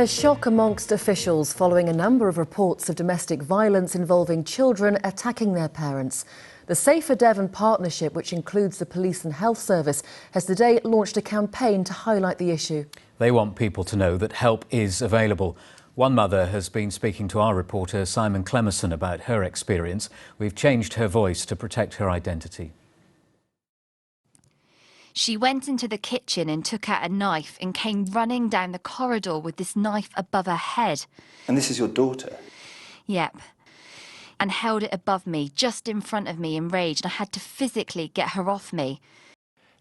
There's shock amongst officials following a number of reports of domestic violence involving children attacking their parents. The Safer Devon Partnership, which includes the police and health service, has today launched a campaign to highlight the issue. They want people to know that help is available. One mother has been speaking to our reporter Simon Clemerson about her experience. We've changed her voice to protect her identity. She went into the kitchen and took out a knife and came running down the corridor with this knife above her head. And this is your daughter? Yep. And held it above me, just in front of me in rage, and I had to physically get her off me.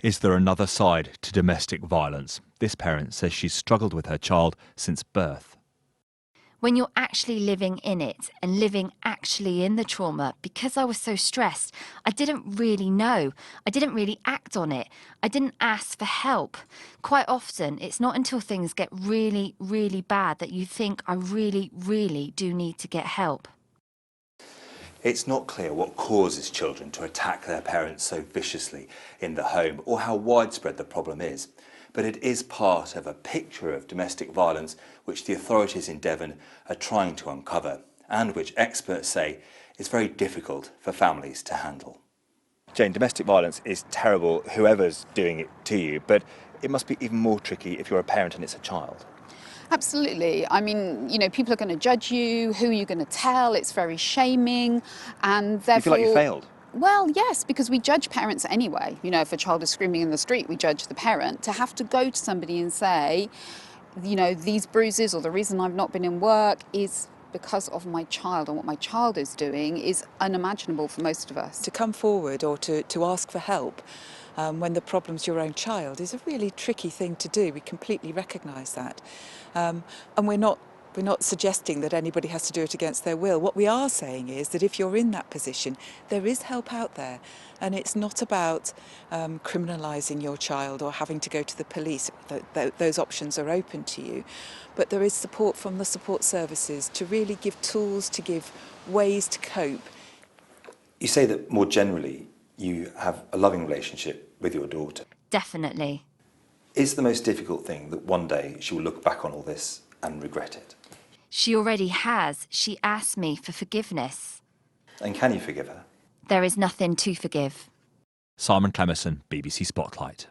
Is there another side to domestic violence? This parent says she's struggled with her child since birth. When you're actually living in it and living actually in the trauma, because I was so stressed, I didn't really know. I didn't really act on it. I didn't ask for help. Quite often, it's not until things get really, really bad that you think, I really, really do need to get help. It's not clear what causes children to attack their parents so viciously in the home or how widespread the problem is. But it is part of a picture of domestic violence which the authorities in Devon are trying to uncover and which experts say is very difficult for families to handle. Jane, domestic violence is terrible, whoever's doing it to you, but it must be even more tricky if you're a parent and it's a child. Absolutely. I mean, you know, people are going to judge you, who are you going to tell? It's very shaming, and therefore... You feel like you failed? Well, yes, because we judge parents anyway. You know, if a child is screaming in the street, we judge the parent. To have to go to somebody and say, you know, these bruises or the reason I've not been in work is because of my child and what my child is doing is unimaginable for most of us. To come forward or to ask for help when the problem's your own child is a really tricky thing to do. We completely recognise that. And we're not suggesting that anybody has to do it against their will. What we are saying is that if you're in that position, there is help out there. And it's not about criminalising your child or having to go to the police. Those options are open to you. But there is support from the support services to really give tools, to give ways to cope. You say that more generally you have a loving relationship with your daughter. Definitely. Is the most difficult thing that one day she will look back on all this and regret it? She already has. She asked me for forgiveness. And can you forgive her? There is nothing to forgive. Simon Clemerson, BBC Spotlight.